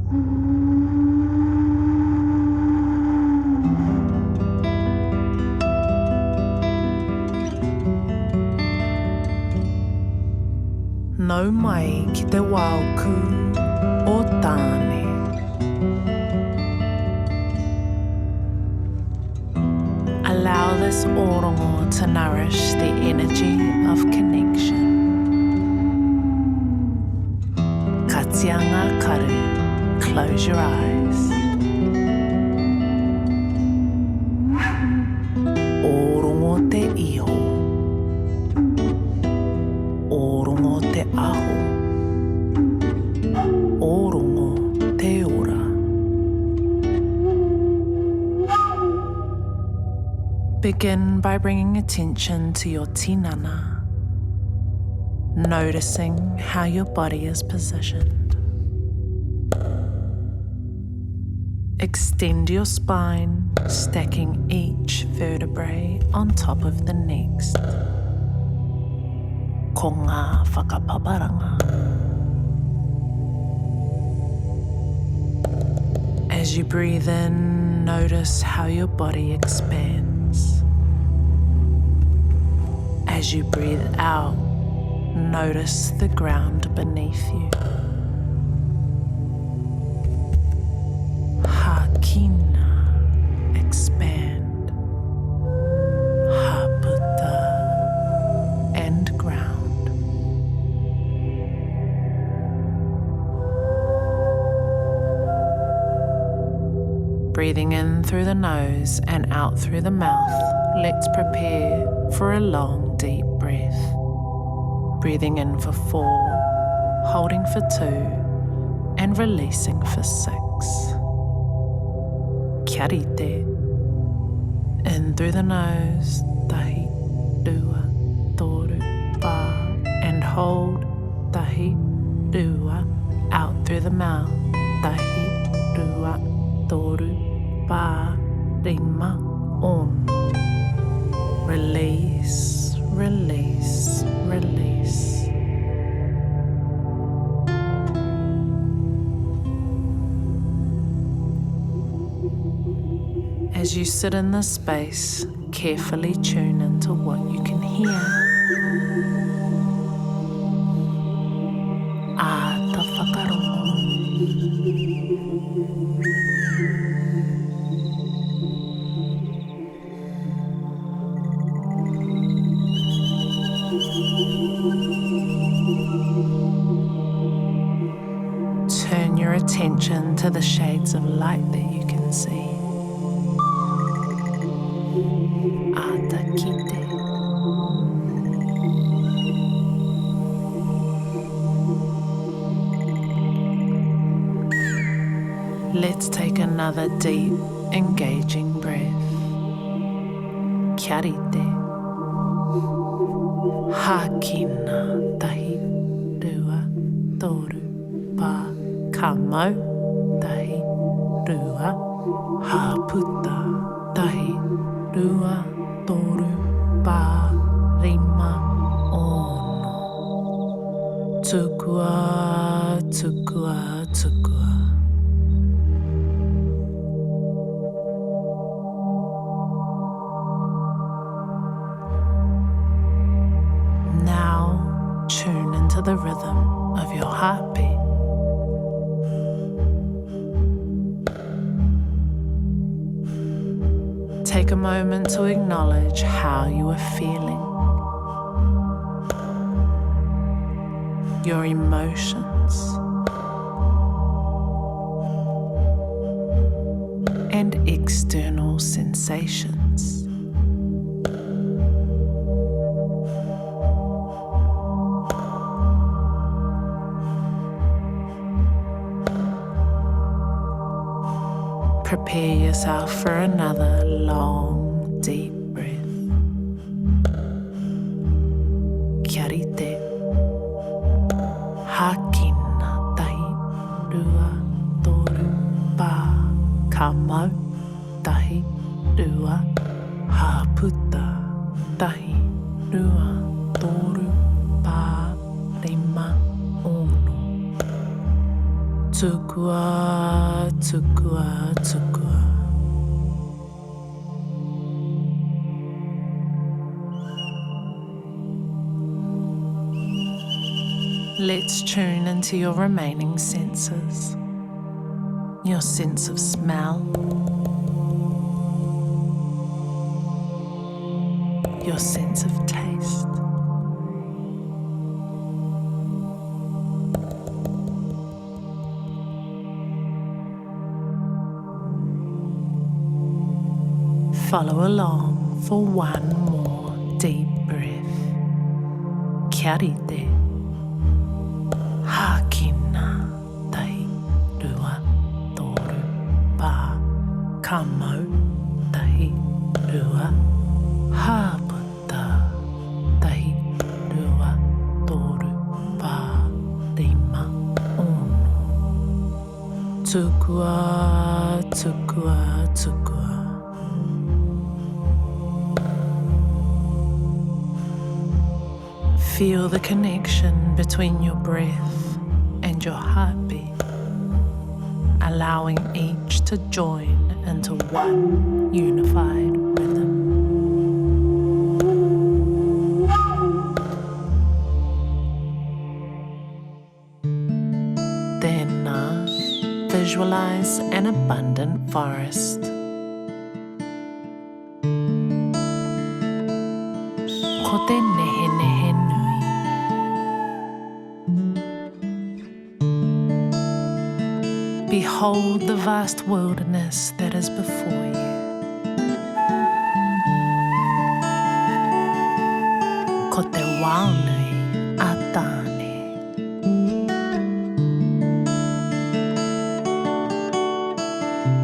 Nau mai ki te wauku o Tāne. Allow this ōrongo to nourish the energy of connection. Ka tianga karu, close your eyes. Ōrongo te iho. Ōrongo te aho. Ōrongo te ora. Begin by bringing attention to your tinana, noticing how your body is positioned. Extend your spine, stacking each vertebrae on top of the next. Ko ngā whakapaparanga. As you breathe in, notice how your body expands. As you breathe out, notice the ground beneath you. Hakina, expand. Haputa, and ground. Breathing in through the nose and out through the mouth, let's prepare for a long, deep breath. Breathing in for 4, holding for 2, and releasing for 6. Kia rite. In through the nose, tahi, rua, toru, pa, and hold, tahi, rua, out through the mouth, tahi, rua, toru, pa, rima, on. Release, release, release. As you sit in this space, carefully tune into what you can hear. Ata whakarongo. Turn your attention to the shades of light that you can see. Ata kite. Let's take another deep, engaging breath. Kia rite. Hakina, tahi, rua, toru, pa, kamau, tahi, rua, haputa, tahi, rua, toru, pa, rima, ono. Tukua, tukua, tukua. Now tune into the rhythm of your heartbeat. Take a moment to acknowledge how you are feeling. Your emotions and external sensations. Prepare yourself for another long, deep breath. Kia rite. Hakina, tahi, rua, toru, pa, kamau, tahi, rua, haputa, tahi, rua, toru, pa, rima, ono. Tukua, tukua, tukua. Let's tune into your remaining senses. Your sense of smell, your sense of taste, follow along for one more deep breath. Kia rite. Hakina tai rua toru pa. Kamau tai rua. Haputa tai rua toru pa. Rima ono. Tukua, tukua, tukua. Feel the connection between your breath and your heartbeat, allowing each to join into one unified rhythm. Then visualize an abundant forest. Ko te nehe nehe nui. Behold the vast wilderness that is before you. Ko te wao nui a tāne.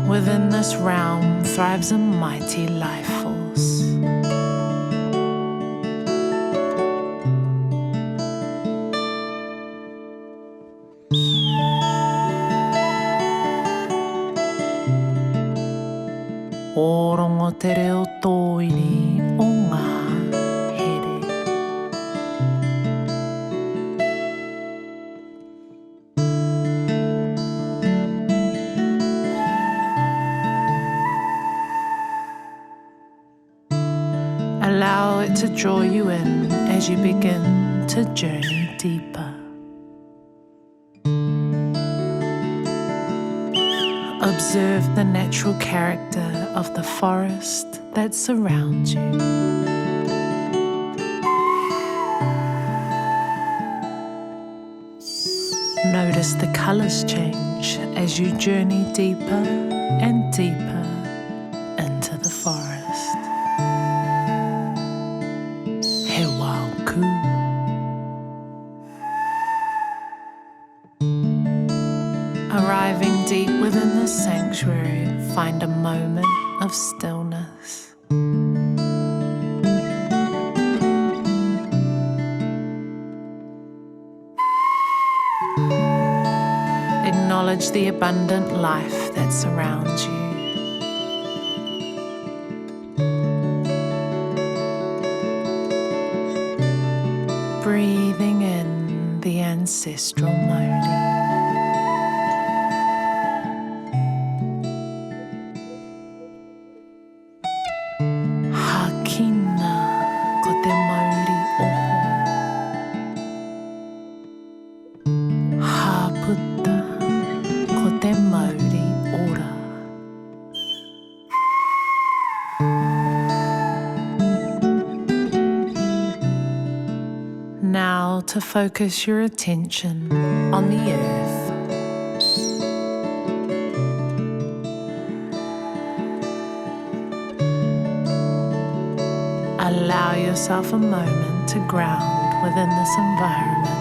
Within this realm thrives a mighty life force. Ōrongo te reo tōiri o ngā here. Allow it to draw you in as you begin to journey deeper. Observe the natural character of the forest that surrounds you. Notice the colors change as you journey deeper and deeper into the forest. He wau ku. Arriving deep within the sanctuary, find a moment of stillness. Acknowledge the abundant life that surrounds you. Breathing in the ancestral Māori. Now to focus your attention on the earth. Allow yourself a moment to ground within this environment.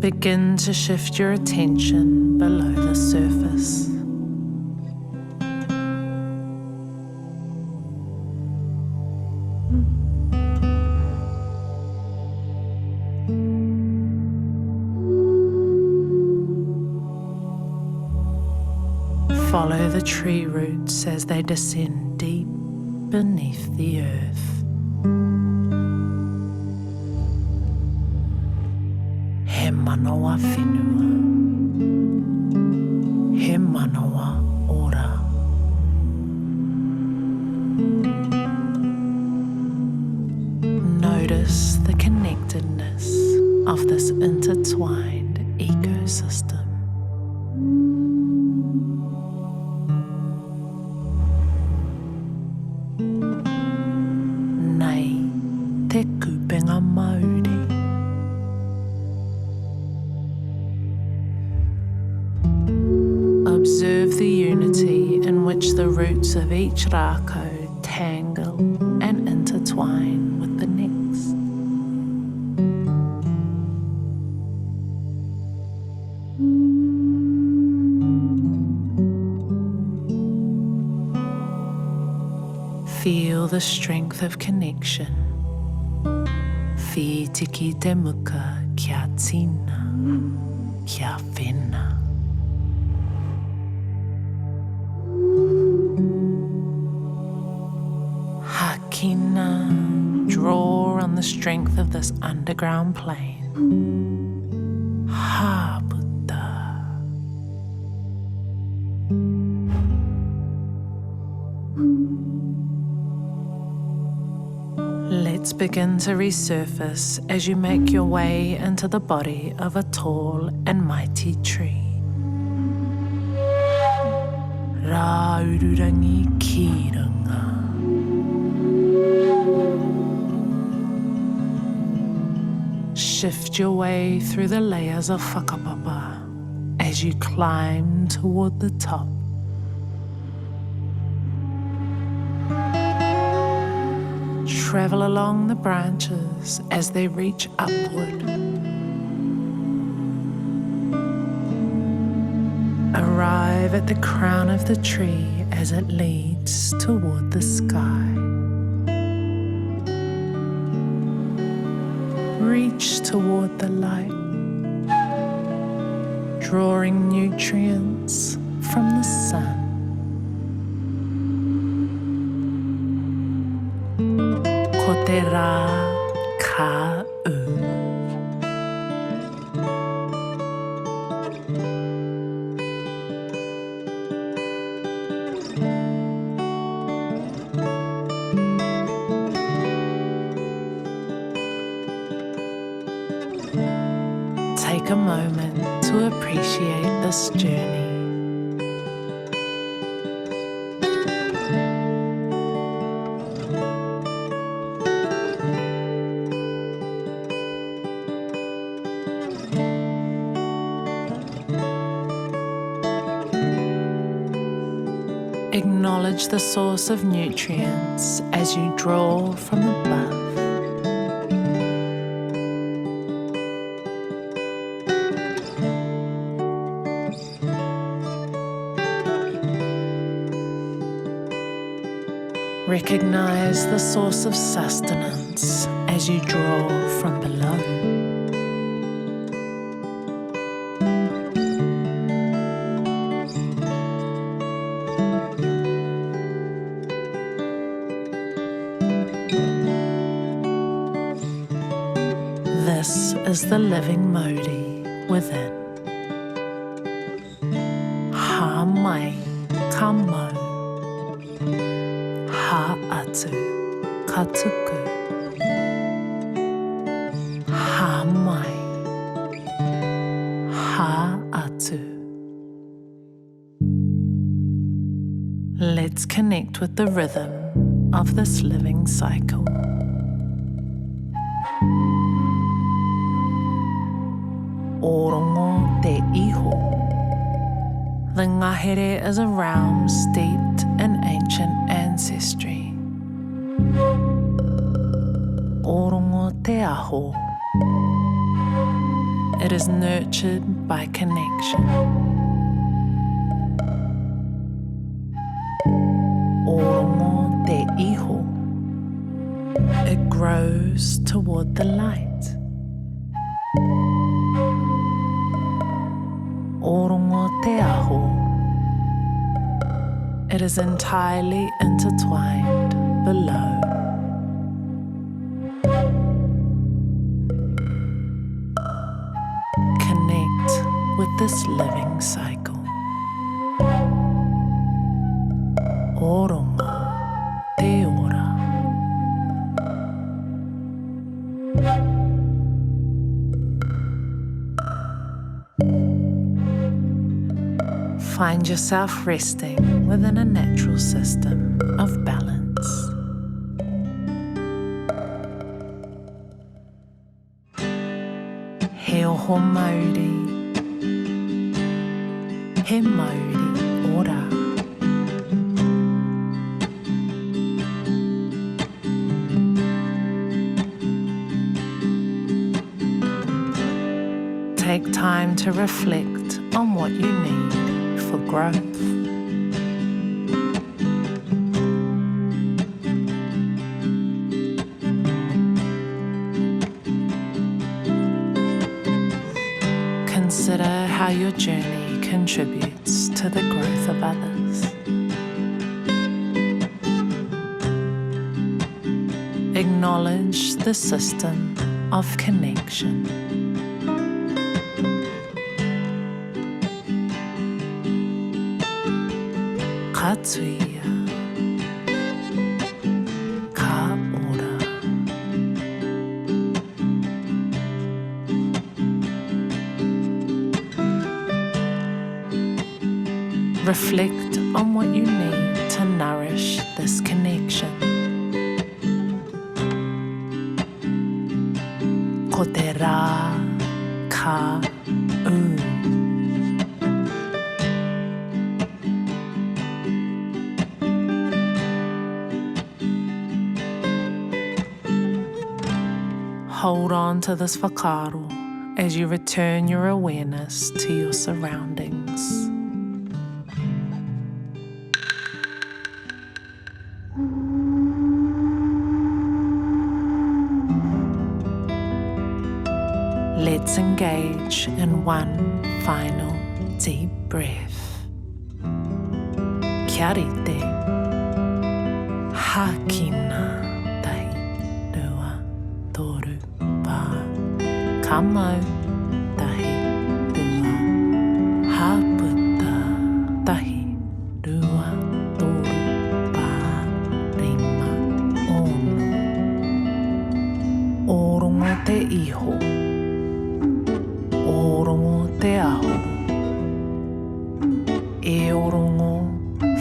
Begin to shift your attention below the surface. Follow the tree roots as they descend deep beneath the earth. He manawa whenua, he manawa ora. Notice the connectedness of this intertwined ecosystem. Nei te kupenga mauri. Observe the unity in which the roots of each rākau tangle and intertwine with the next. Feel the strength of connection. Fi tiki te muka kia tina, kia whena. Hakina, draw on the strength of this underground plane. Ha Buddha. Let's begin to resurface as you make your way into the body of a tall and mighty tree. Raururangi kiranga. Shift your way through the layers of whakapapa as you climb toward the top. Travel along the branches as they reach upward. Arrive at the crown of the tree as it leads toward the sky. Reach toward the light, drawing nutrients from the sun. Ko te rā ka u. Take a moment to appreciate this journey. Acknowledge the source of nutrients as you draw from above. Recognize the source of sustenance as you draw from below. This is the living Modi within. Ha mai ka mau. Ha atu ka tuku. Ha mai. Ha atu. Let's connect with the rhythm of this living cycle. Ōrongo te iho. The ngahere is a realm steeped in ancient ancestry. Ōrongo te aho. It is nurtured by connection. Ōrongo te iho. It grows toward the light. Ōrongo te aho. It is entirely intertwined below. Connect with this living cycle. Ōrongo te ora. Find yourself resting within a natural system of balance. He oho mauri, he mauri ora. Take time to reflect on what you need for growth. Consider how your journey contributes to the growth of others. Acknowledge the system of connection. Katsuya, ka ora. Reflect on what you need to nourish this connection. Ko te rā ka u. Hold on to this whakaaro as you return your awareness to your surroundings. Let's engage in one final deep breath. Kia rite, hakina tai rua toru pa, ka mau tahi rua, haputa tahi rua toru pa, rima ono. Ōrongo te iho, ōrongo te aho, e ōrongo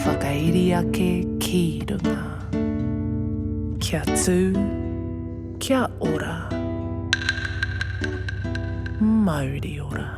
whakairi ake ki runga. Kia tū, kia ora, mauri ora.